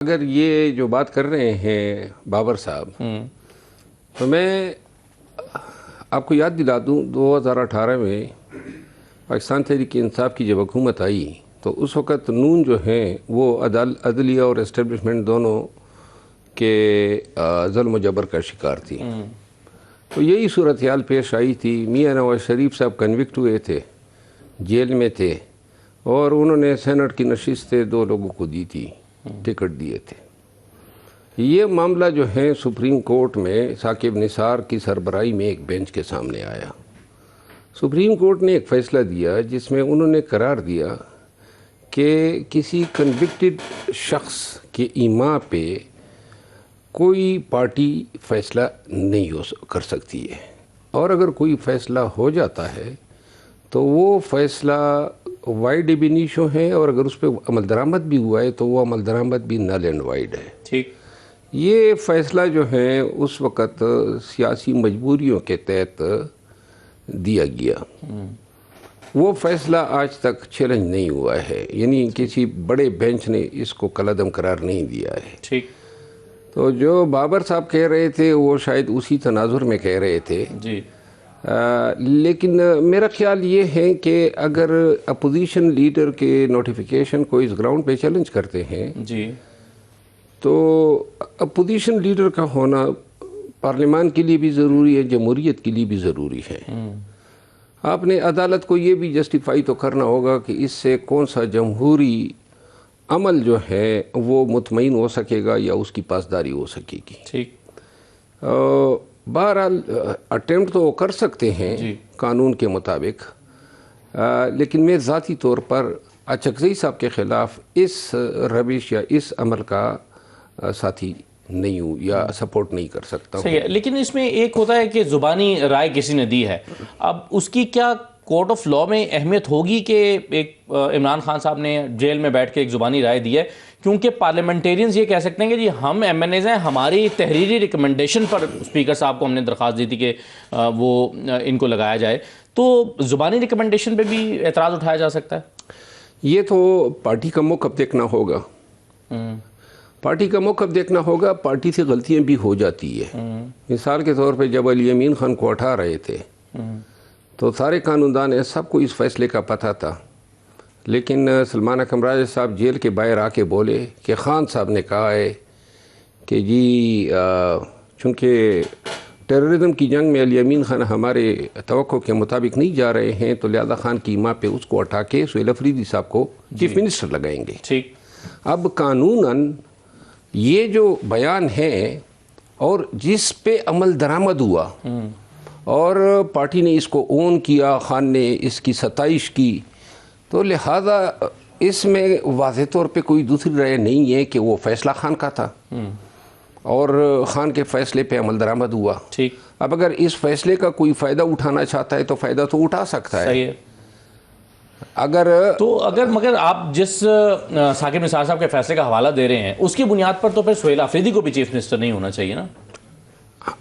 اگر یہ جو بات کر رہے ہیں بابر صاحب، تو میں آپ کو یاد دلا دوں 2018 میں پاکستان تحریک انصاف کی جب حکومت آئی تو اس وقت نون جو ہیں وہ عدلیہ اور اسٹیبلشمنٹ دونوں کے ظلم و جبر کا شکار تھی. تو یہی صورتحال پیش آئی تھی. میاں نواز شریف صاحب کنوکٹ ہوئے تھے، جیل میں تھے، اور انہوں نے سینٹ کی نشستیں 2 لوگوں کو دی تھی، ٹکٹ دیے تھے. یہ معاملہ جو ہے سپریم کورٹ میں ثاقب نثار کی سربراہی میں ایک بینچ کے سامنے آیا. سپریم کورٹ نے ایک فیصلہ دیا جس میں انہوں نے قرار دیا کہ کسی کنوکٹڈ شخص کے ایما پہ کوئی پارٹی فیصلہ نہیں کر سکتی ہے، اور اگر کوئی فیصلہ ہو جاتا ہے تو وہ فیصلہ وائڈ اب انیشو ہے، اور اگر اس پہ عمل درآمد بھی ہوا ہے تو وہ عمل درآمد بھی نل اینڈ وائڈ ہے. ٹھیک. یہ فیصلہ جو ہے اس وقت سیاسی مجبوریوں کے تحت دیا گیا. وہ فیصلہ آج تک چیلنج نہیں ہوا ہے، یعنی کسی بڑے بینچ نے اس کو کالعدم قرار نہیں دیا ہے. ٹھیک. تو جو بابر صاحب کہہ رہے تھے وہ شاید اسی تناظر میں کہہ رہے تھے. جی. لیکن میرا خیال یہ ہے کہ اگر اپوزیشن لیڈر کے نوٹیفیکیشن کو اس گراؤنڈ پہ چیلنج کرتے ہیں جی تو اپوزیشن لیڈر کا ہونا پارلیمان کے لیے بھی ضروری ہے، جمہوریت کے لیے بھی ضروری ہے. آپ نے عدالت کو یہ بھی جسٹیفائی تو کرنا ہوگا کہ اس سے کون سا جمہوری عمل جو ہے وہ مطمئن ہو سکے گا یا اس کی پاسداری ہو سکے گی. ٹھیک. بہرحال اٹیمپٹ تو وہ کر سکتے ہیں قانون کے مطابق، لیکن میں ذاتی طور پر اچکزئی صاحب کے خلاف اس روش یا اس عمل کا ساتھی نہیں ہوں یا سپورٹ نہیں کر سکتا ہوں. صحیح ہے، لیکن اس میں ایک ہوتا ہے کہ زبانی رائے کسی نے دی ہے، اب اس کی کیا کورٹ آف لاء میں اہمیت ہوگی کہ ایک عمران خان صاحب نے جیل میں بیٹھ کے ایک زبانی رائے دی ہے، کیونکہ پارلیمنٹیرینز یہ کہہ سکتے ہیں کہ جی ہم ایم این ایز ہیں، ہماری تحریری ریکمنڈیشن پر اسپیکر صاحب کو ہم نے درخواست دی تھی کہ وہ ان کو لگایا جائے، تو زبانی ریکمنڈیشن پہ بھی اعتراض اٹھایا جا سکتا ہے. یہ تو پارٹی کا موقف دیکھنا ہوگا. پارٹی کا موقف دیکھنا ہوگا. پارٹی سے غلطیاں بھی ہو جاتی ہے. مثال کے طور پہ جب علی امین خان کو اٹھا رہے تھے تو سارے قانون دان سب کو اس فیصلے کا پتہ تھا، لیکن سلمان اکرم راجہ صاحب جیل کے باہر آ کے بولے کہ خان صاحب نے کہا ہے کہ جی چونکہ ٹیررزم کی جنگ میں علی امین خان ہمارے توقع کے مطابق نہیں جا رہے ہیں تو لہذا خان کی ماں پہ اس کو اٹھا کے سہیل افریدی صاحب کو چیف منسٹر لگائیں گے. ٹھیک. اب قانوناً یہ جو بیان ہے اور جس پہ عمل درآمد ہوا اور پارٹی نے اس کو اون کیا، خان نے اس کی ستائش کی، تو لہذا اس میں واضح طور پہ کوئی دوسری رائے نہیں ہے کہ وہ فیصلہ خان کا تھا اور خان کے فیصلے پہ عمل درآمد ہوا. ٹھیک. اب اگر اس فیصلے کا کوئی فائدہ اٹھانا چاہتا ہے تو فائدہ تو اٹھا سکتا ہے. صحیح ہے. مگر آپ جس ثاقب نثار صاحب کے فیصلے کا حوالہ دے رہے ہیں اس کی بنیاد پر تو پھر سہیل افریدی کو بھی چیف منسٹر نہیں ہونا چاہیے نا؟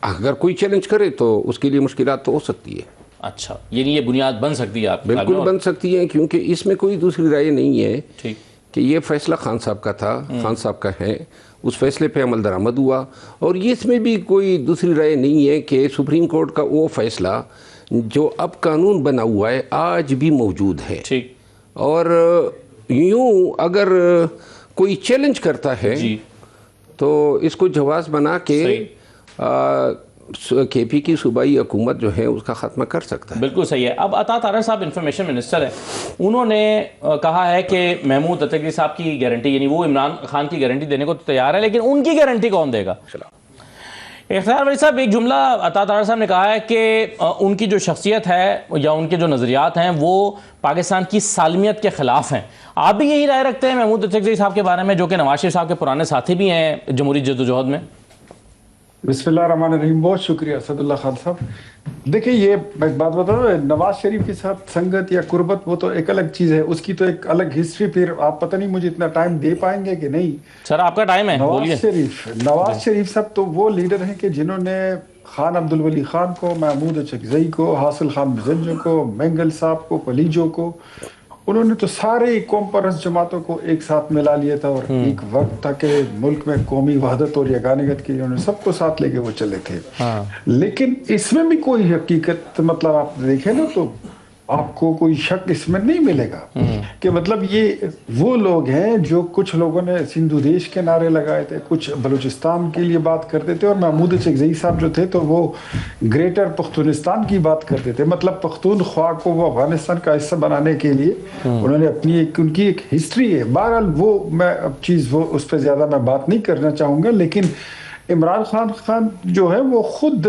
اگر کوئی چیلنج کرے تو اس کے لیے مشکلات تو ہو سکتی ہے. اچھا، یعنی یہ بنیاد بن سکتی ہے آپ؟ بالکل بن سکتی ہے، کیونکہ اس میں کوئی دوسری رائے نہیں ہے. ٹھیک. کہ یہ فیصلہ خان صاحب کا تھا، خان صاحب کا ہے، اس فیصلے پہ عمل درآمد ہوا، اور یہ اس میں بھی کوئی دوسری رائے نہیں ہے کہ سپریم کورٹ کا وہ فیصلہ جو اب قانون بنا ہوا ہے آج بھی موجود ہے. ٹھیک. اور یوں اگر کوئی چیلنج کرتا ہے تو اس کو جواز بنا کے کے پی کی صوبائی حکومت جو ہے اس کا خاتمہ کر سکتا ہے. بالکل صحیح ہے. اب عطا طاہر صاحب انفارمیشن منسٹر ہیں، انہوں نے کہا ہے کہ محمود عتیقی صاحب کی گارنٹی، یعنی وہ عمران خان کی گارنٹی دینے کو تیار ہے، لیکن ان کی گارنٹی کون دے گا؟ اختیار ولی صاحب، ایک جملہ عطا طاہر صاحب نے کہا ہے کہ ان کی جو شخصیت ہے یا ان کے جو نظریات ہیں وہ پاکستان کی سالمیت کے خلاف ہیں. آپ بھی یہی رائے رکھتے ہیں محمود عتیقی صاحب کے بارے میں، جو کہ نواز شریف صاحب کے پرانے ساتھی بھی ہیں جمہوری جدوجہد میں؟ بسم اللہ الرحمن الرحیم. بہت شکریہ اسد اللہ خان صاحب. دیکھیں، یہ ایک بات بتاؤ، نواز شریف کے ساتھ سنگت یا قربت وہ تو ایک الگ چیز ہے، اس کی تو ایک الگ ہسٹری. پھر آپ پتہ نہیں مجھے اتنا ٹائم دے پائیں گے کہ نہیں. سر آپ کا ٹائم ہے. نواز شریف صاحب تو وہ لیڈر ہیں کہ جنہوں نے خان عبدالولی خان کو، محمود اچکزئی کو، حاصل خان مزنجو کو، مینگل صاحب کو، پلیجو کو، انہوں نے تو سارے قوم پرست جماعتوں کو ایک ساتھ ملا لیا تھا اور ایک وقت تھا کہ ملک میں قومی وحدت اور یگانگت کے لیے انہوں نے سب کو ساتھ لے کے وہ چلے تھے. لیکن اس میں بھی کوئی حقیقت مطلب آپ دیکھیں نا تو آپ کو کوئی شک اس میں نہیں ملے گا کہ مطلب یہ وہ لوگ ہیں جو کچھ لوگوں نے سندھو دیش کے نعرے لگائے تھے, کچھ بلوچستان کے لیے بات کرتے تھے, اور محمود چکزئی صاحب جو تھے تو وہ گریٹر پختونستان کی بات کرتے تھے. مطلب پختونخوا کو وہ افغانستان کا حصہ بنانے کے لیے انہوں نے اپنی ان کی ایک ہسٹری ہے. بہرحال وہ میں اب چیز وہ اس پہ زیادہ میں بات نہیں کرنا چاہوں گا, لیکن عمران خان جو ہے وہ خود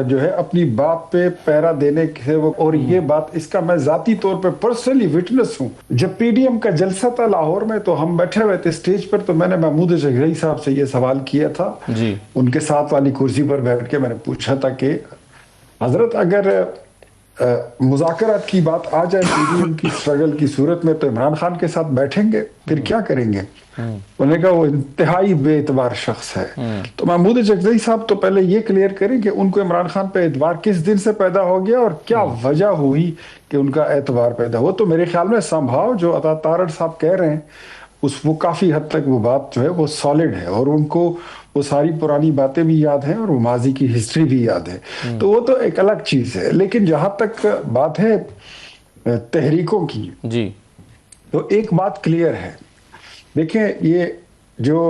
جو ہے اپنی بات پہ پیرا دینے سے اور یہ بات اس کا میں ذاتی طور پہ پرسنلی وٹنس ہوں. جب پی ڈی ایم کا جلسہ تھا لاہور میں تو ہم بیٹھے ہوئے تھے اسٹیج پر, تو میں نے محمود چکزئی صاحب سے یہ سوال کیا تھا جی ان کے ساتھ والی کرسی پر بیٹھ کے. میں نے پوچھا تھا کہ حضرت اگر مذاکرات کی بات آ جائے پی ڈی ایم کی اسٹرگل کی صورت میں تو عمران خان کے ساتھ بیٹھیں گے, پھر کیا کریں گے؟ انہوں نے کہا وہ انتہائی بے اعتبار شخص ہے. تو محمود چکزئی صاحب تو پہلے یہ کلیئر کریں کہ ان کو عمران خان پہ اعتبار کس دن سے پیدا ہو گیا اور کیا وجہ ہوئی کہ ان کا اعتبار پیدا ہوا. تو میرے خیال میں سمبھاؤ جو عطا تارڑ صاحب کہہ رہے ہیں وہ کافی حد تک وہ بات جو ہے وہ سالڈ ہے, اور ان کو وہ ساری پرانی باتیں بھی یاد ہیں اور وہ ماضی کی ہسٹری بھی یاد ہے. تو وہ تو ایک الگ چیز ہے. لیکن جہاں تک بات ہے تحریکوں کی جی تو ایک بات کلیئر ہے. دیکھیں یہ جو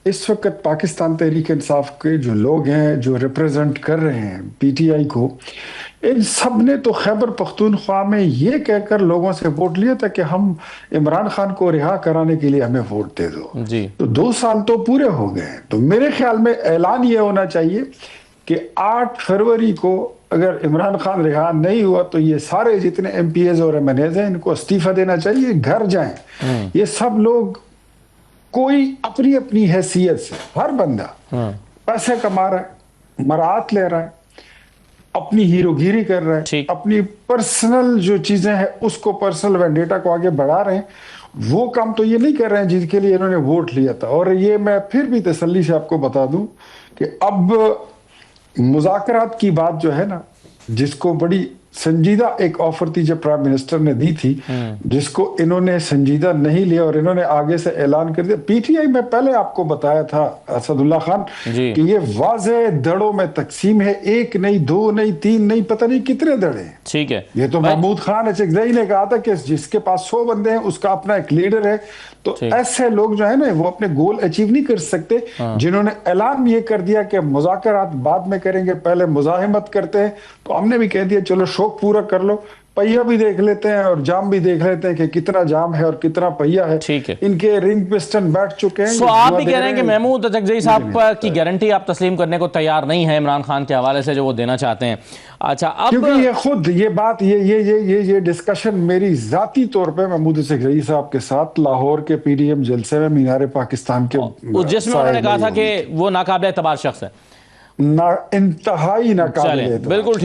اس وقت پاکستان تحریک انصاف کے جو لوگ ہیں جو ریپریزنٹ کر رہے ہیں پی ٹی آئی کو, ان سب نے تو خیبر پختونخوا میں یہ کہہ کر لوگوں سے ووٹ لیا تھا کہ ہم عمران خان کو رہا کرانے کے لیے ہمیں ووٹ دے دو. جی تو 2 سال تو پورے ہو گئے ہیں. تو میرے خیال میں اعلان یہ ہونا چاہیے کہ 8 فروری کو اگر عمران خان رہا نہیں ہوا تو یہ سارے جتنے ایم پی ایز اور ایم این ایز ہیں ان کو استعفیٰ دینا چاہیے, گھر جائیں. یہ سب لوگ کوئی اپنی اپنی حیثیت سے, ہر بندہ پیسے کما رہا ہے, مراعات لے رہا ہے, اپنی ہیرو گیری کر رہا ہے, اپنی پرسنل جو چیزیں ہیں اس کو پرسنل وینڈیٹا کو آگے بڑھا رہے ہیں. وہ کام تو یہ نہیں کر رہے ہیں جن کے لیے انہوں نے ووٹ لیا تھا. اور یہ میں پھر بھی تسلی سے آپ کو بتا دوں کہ اب مذاکرات کی بات جو ہے نا, جس کو بڑی سنجیدہ ایک آفر تھی جب پرائم منسٹر نے دی تھی, جس کو انہوں نے سنجیدہ نہیں لیا اور انہوں نے آگے سے اعلان کر دیا. پی ٹی آئی میں پہلے آپ کو بتایا تھا اسد اللہ خان کہ یہ واضح دڑوں میں تقسیم ہے, 1 نہیں 2 نہیں 3 نہیں, پتہ نہیں کتنے دڑے ہیں. ٹھیک ہے, یہ تو محمود خان چکزئی نے کہا تھا کہ جس کے پاس 100 بندے ہیں اس کا اپنا ایک لیڈر ہے. تو ایسے لوگ جو ہے نا وہ اپنے گول اچیو نہیں کر سکتے جنہوں نے اعلان یہ کر دیا کہ مذاکرات بعد میں کریں گے, پہلے مزاحمت کرتے ہیں. تو ہم نے بھی کہہ دیا چلو شوق پورا کر لو, پہیا بھی دیکھ لیتے ہیں اور جام بھی دیکھ لیتے ہیں کہ کتنا جام ہے اور کتنا پہیا ہے. ان کے رنگ پسٹن بیٹھ چکے ہیں. سو آپ بھی کہہ رہے ہیں کہ محمود چکزئی صاحب کی گارنٹی آپ تسلیم کرنے کو تیار نہیں ہے عمران خان کے حوالے سے جو وہ دینا چاہتے ہیں. اچھا, اب کیونکہ یہ خود یہ بات یہ ڈسکشن میری ذاتی طور پہ محمود چکزئی صاحب کے ساتھ لاہور کے پی ڈی ایم جلسے میں مینار پاکستان کے جس میں انہوں نے کہا تھا کہ وہ ناقابل اعتبار شخص ہے, انتہائی ناقابل اعتبار. بالکل.